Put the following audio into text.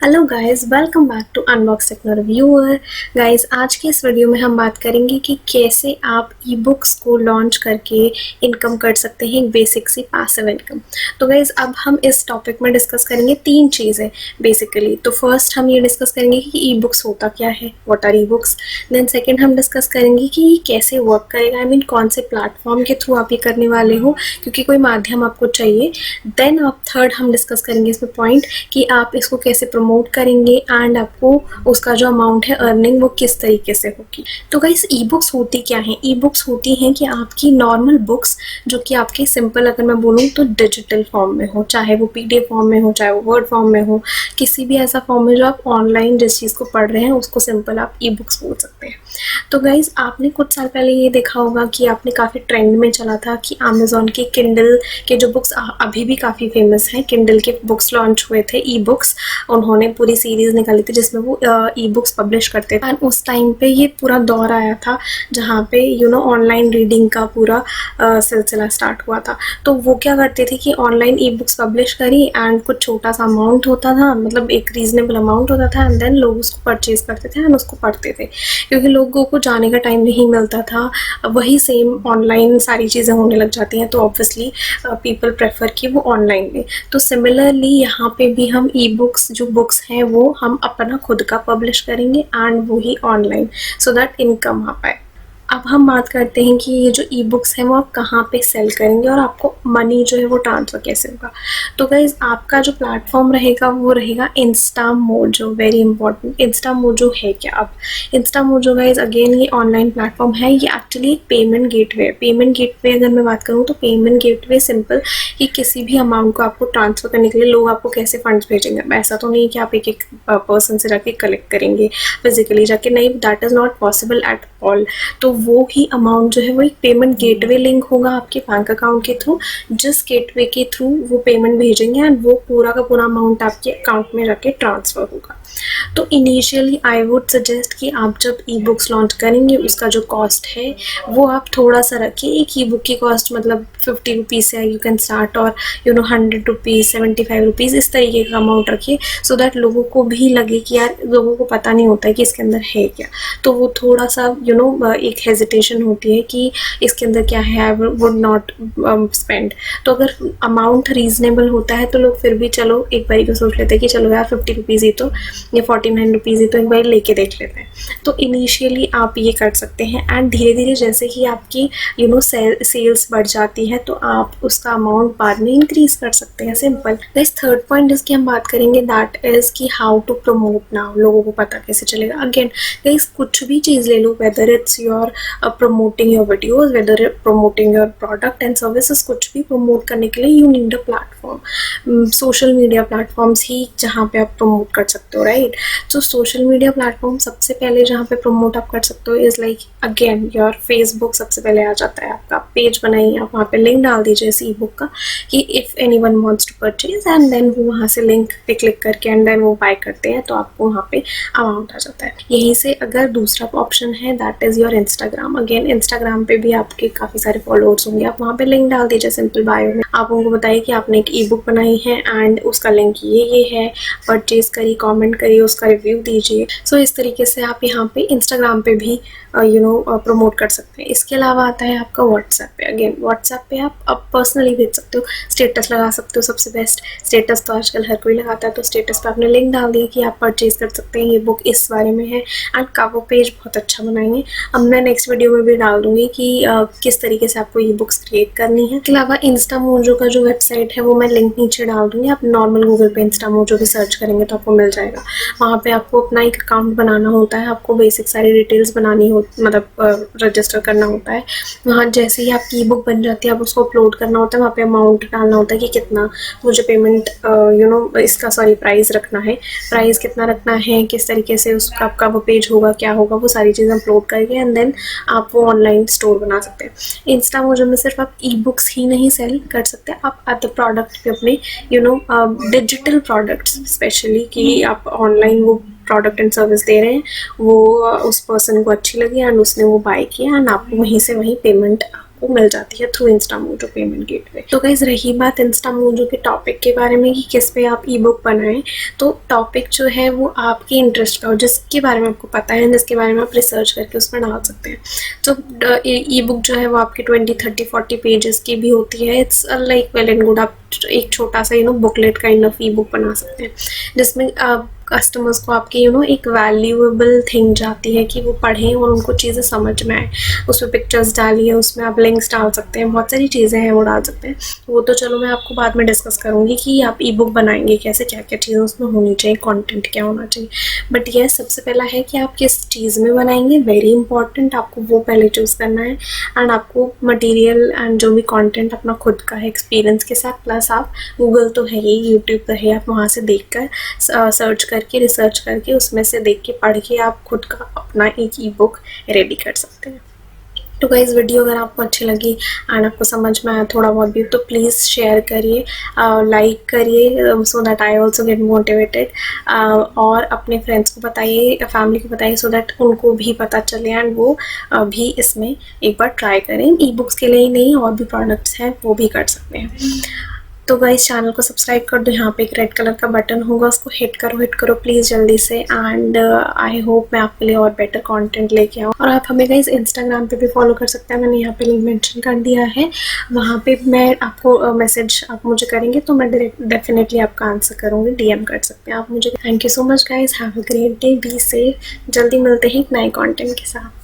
Hello guys, welcome back to unbox techno reviewer. Guys, आज के इस वीडियो में हम बात करेंगे कि कैसे आप ई बुक्स को लॉन्च करके इनकम कर सकते हैं, एक बेसिक सी पैसिव इनकम। तो गाइस, अब हम इस टॉपिक में डिस्कस करेंगे तीन चीज़ें बेसिकली। तो फर्स्ट हम ये डिस्कस करेंगे कि ई बुक्स होता क्या है, what are ebooks. Then second हम डिस्कस करेंगे कि कैसे वर्क करेगा, आई मीन कौन से प्लेटफॉर्म के थ्रू आप ये करने वाले हो, क्योंकि कोई माध्यम आपको चाहिए। देन आप थर्ड हम डिस्कस करेंगे इसमें पॉइंट कि आप इसको कैसे प्रमोट करेंगे एंड आपको उसका जो अमाउंट है अर्निंग वो किस तरीके से होगी। तो गाइस, ई बुक्स होती क्या हैं? ई बुक्स होती हैं कि आपकी नॉर्मल बुक्स जो कि आपके सिंपल, अगर मैं बोलूँ तो डिजिटल फॉर्म में हो, चाहे वो पीडीएफ फॉर्म में हो, चाहे वो वर्ड फॉर्म में हो, किसी भी ऐसा फॉर्म में जो आप ऑनलाइन जिस चीज़ को पढ़ रहे हैं उसको सिंपल आप ई बुक्स बोल सकते हैं। तो गाइज, आपने कुछ साल पहले ये देखा होगा कि आपने काफ़ी ट्रेंड में चला था कि अमेजोन के किंडल के जो बुक्स अभी भी काफ़ी फेमस हैं, किंडल के बुक्स लॉन्च हुए थे, ई बुक्स। उन्होंने पूरी सीरीज़ निकाली थी जिसमें वो ई बुक्स पब्लिश करते थे। एंड उस टाइम पे ये पूरा दौर आया था जहाँ पे ऑनलाइन रीडिंग का पूरा सिलसिला स्टार्ट हुआ था। तो वो क्या करते थे कि ऑनलाइन ई बुक्स पब्लिश करी एंड कुछ छोटा सा अमाउंट होता था, मतलब एक रीजनेबल अमाउंट होता था, एंड देन लोग उसको परचेज करते थे एंड उसको पढ़ते थे, क्योंकि लोगों को जाने का टाइम नहीं मिलता था। वही सेम ऑनलाइन सारी चीज़ें होने लग जाती हैं, तो ऑब्वियसली पीपल प्रेफर कि वो ऑनलाइन लें। तो सिमिलरली यहाँ पे भी हम ई बुक्स जो बुक्स हैं वो हम अपना खुद का पब्लिश करेंगे एंड वो ही ऑनलाइन, सो दैट इनकम आ पाए। अब हम बात करते हैं कि ये जो ई बुक्स हैं वो आप कहाँ पे सेल करेंगे और आपको मनी जो है वो ट्रांसफ़र कैसे होगा। तो गाइज़, आपका जो प्लेटफॉर्म रहेगा वो रहेगा इंस्टामोजो। वेरी इंपॉर्टेंट, इंस्टामोजो है क्या? अब इंस्टामोजो गाइज़ अगेन ये ऑनलाइन प्लेटफॉर्म है, ये एक्चुअली एक पेमेंट गेटवे है। पेमेंट गेटवे अगर मैं बात करूँ तो पेमेंट गेटवे सिंपल कि किसी भी अमाउंट को आपको ट्रांसफ़र करने के लिए लोग आपको कैसे फंड्स भेजेंगे। ऐसा तो नहीं कि आप एक एक पर्सन से जाके कलेक्ट करेंगे फिजिकली जाके, नहीं, that is not possible at all. तो वो ही अमाउंट जो है वो एक पेमेंट गेटवे लिंक होगा आपके बैंक अकाउंट के थ्रू, जिस गेटवे के थ्रू वो पेमेंट भेजेंगे एंड वो पूरा का पूरा अमाउंट आपके अकाउंट में जाके ट्रांसफ़र होगा। तो इनिशियली आई वुड सजेस्ट कि आप जब ई बुक्स लॉन्च करेंगे उसका जो कॉस्ट है वो आप थोड़ा सा रखिए। एक ई बुक की कॉस्ट मतलब 50 रुपीज़ से यू कैन स्टार्ट, और 100 रुपीज़, 75 रुपीज़, इस तरीके का अमाउंट रखिए, सो दैट लोगों को भी लगे कि यार, लोगों को पता नहीं होता है कि इसके अंदर है क्या, तो वो थोड़ा सा एक हेजिटेशन होती है कि इसके अंदर क्या है, आई वुड नॉट स्पेंड। तो अगर अमाउंट रीजनेबल होता है तो लोग फिर भी चलो एक बार को सोच लेते हैं कि चलो यार 50 रुपीज़ ही तो, या 49 रुपीज़ ही तो, एक बार लेके देख लेते हैं। तो इनिशियली आप ये कर सकते हैं एंड धीरे धीरे जैसे ही आपकी सेल्स बढ़ जाती है तो आप उसका अमाउंट बाद में इंक्रीज कर सकते हैं, सिंपल। गाइस, थर्ड पॉइंट जिसकी हम बात करेंगे दैट इज़ कि हाउ टू प्रमोट नाउ, लोगों को पता कैसे चलेगा। अगेन गाइस, कुछ भी चीज़ ले लो, whether it's your promoting your videos, whether promoting your product and services, कुछ भी प्रमोट करने के लिए you need a platform. Social media platforms ही जहाँ पे आप प्रमोट कर सकते हो, राइट। तो सोशल मीडिया प्लेटफॉर्म सबसे पहले जहाँ पे प्रमोट आप कर सकते हो is like again your Facebook सबसे पहले आ जाता है। आपका पेज बनाइए, आप वहाँ पे लिंक डाल दीजिए इस ई बुक का कि if anyone wants to purchase, and then वो वहाँ से लिंक पे क्लिक करके एंड देन वो बाय करते हैं तो आपको वहाँ पे अमाउंट आ जाता है। यहीं से अगर दूसरा ऑप्शन है that is your Instagram. Again Instagram पे भी आपके काफ़ी सारे फॉलोअर्स होंगे, आप वहाँ पे लिंक डाल दीजिए सिंपल बायो में। आप उनको बताइए कि आपने एक ई बुक बनाई है एंड उसका लिंक ये है, परचेज करिए, कमेंट करिए, उसका रिव्यू दीजिए। सो इस तरीके से आप यहाँ पे इंस्टाग्राम पे भी प्रमोट कर सकते हैं। इसके अलावा आता है आपका व्हाट्सएप पे। अगेन व्हाट्सएप पे आप पर्सनली भेज सकते हो, स्टेटस लगा सकते हो, सबसे बेस्ट। स्टेटस तो आजकल हर कोई लगाता है, तो स्टेटस पे आपने लिंक डाल दिया कि आप परचेज कर सकते हैं, ये बुक इस बारे में है, एंड कवर पेज बहुत अच्छा बनाएंगे। अब मैं नेक्स्ट वीडियो में भी डाल दूंगी कि किस तरीके से आपको ई बुक्स क्रिएट करनी है। इसके अलावा इंस्टामोजो का जो वेबसाइट है वो मैं लिंक नीचे डाल दूंगी, आप नॉर्मल गूगल पे इंस्टामोजो भी सर्च करेंगे तो आपको मिल जाएगा। वहाँ पे आपको अपना एक अकाउंट बनाना होता है, आपको बेसिक सारी डिटेल्स बनानी हो, मतलब रजिस्टर करना होता है। वहाँ जैसे ही आपकी ई बुक बन जाती है आप उसको अपलोड करना होता है, वहाँ पे अमाउंट डालना होता है कि कितना मुझे पेमेंट इसका प्राइस रखना है, प्राइस कितना रखना है, किस तरीके से उसका आपका वो पेज होगा, क्या होगा, वो सारी चीज़ें अपलोड करके एंड देन आप वो ऑनलाइन स्टोर बना सकते हैं। इंस्टामोजो में सिर्फ आप ई बुक्स ही नहीं सेल कर सकते, आप अदर प्रोडक्ट भी अपने डिजिटल प्रोडक्ट्स स्पेशली कि आप ऑनलाइन वो प्रोडक्ट एंड सर्विस दे रहे हैं, वो उस पर्सन को अच्छी लगी एंड उसने वो बाय किया एंड आपको वहीं से वहीं पेमेंट आपको मिल जाती है थ्रू इंस्टामोजो पेमेंट गेटवे। तो गाइस रही बात इंस्टामोजो के टॉपिक के बारे में कि किस पे आप ई बुक बनाएं, तो टॉपिक जो है वो आपके इंटरेस्ट का हो, जिसके बारे में आपको पता है, जिसके बारे में आप रिसर्च करके उसमें डाल सकते हैं। तो ई बुक जो है वो आपके 20, 30, 40 पेजेस की भी होती है। It's like well and good. आप एक छोटा सा booklet kind of E book बना सकते हैं, जिसमें कस्टमर्स को आपकी एक वैल्यूएबल थिंग जाती है कि वो पढ़ें और उनको चीज़ें समझ में आए। उसमें पिक्चर्स डालिए, उसमें आप लिंक्स डाल सकते हैं, बहुत सारी चीज़ें हैं वो डाल सकते हैं। वो तो चलो मैं आपको बाद में डिस्कस करूँगी कि आप ई बुक बनाएंगे कैसे, क्या क्या चीज़ें उसमें होनी चाहिए, कंटेंट क्या होना चाहिए। बट ये सबसे पहला है कि आप किस चीज़ में बनाएंगे, वेरी इंपॉर्टेंट। आपको वो पहले चूज़ करना है। एंड आपको मटीरियल एंड जो भी कॉन्टेंट अपना खुद का है एक्सपीरियंस के साथ, प्लस आप गूगल तो है ही, यूट्यूब तो है, आप वहाँ से देख कर सर्च करके, रिसर्च करके, उसमें से देख के, पढ़ के आप खुद का अपना एक ई बुक रेडी कर सकते हैं। तो गाइस वीडियो अगर आपको अच्छी लगी एंड आपको समझ में आया थोड़ा बहुत भी, तो प्लीज़ शेयर करिए, लाइक करिए, so that I also get motivated. और अपने फ्रेंड्स को बताइए, फैमिली को बताइए, सो दैट उनको भी पता चले एंड वो भी इसमें एक बार ट्राई करें। ई बुक्स के लिए ही नहीं, और भी प्रोडक्ट्स हैं वो भी कर सकते हैं। तो गाइस चैनल को सब्सक्राइब कर दो, यहाँ पे एक रेड कलर का बटन होगा, उसको हिट करो प्लीज़ जल्दी से। एंड आई होप मैं आपके लिए और बेटर कंटेंट लेके आऊँ। और आप हमें गाइस इंस्टाग्राम पे भी फॉलो कर सकते हैं, मैंने यहाँ पे लिंक मेंशन कर दिया है। वहाँ पे मैं आपको मैसेज आप मुझे करेंगे तो मैं डेफिनेटली आपका आंसर करूँगी, DM कर सकते हैं आप मुझे। Thank you so much guys, have a great day, be safe. जल्दी मिलते हैं एक नए कॉन्टेंट के साथ।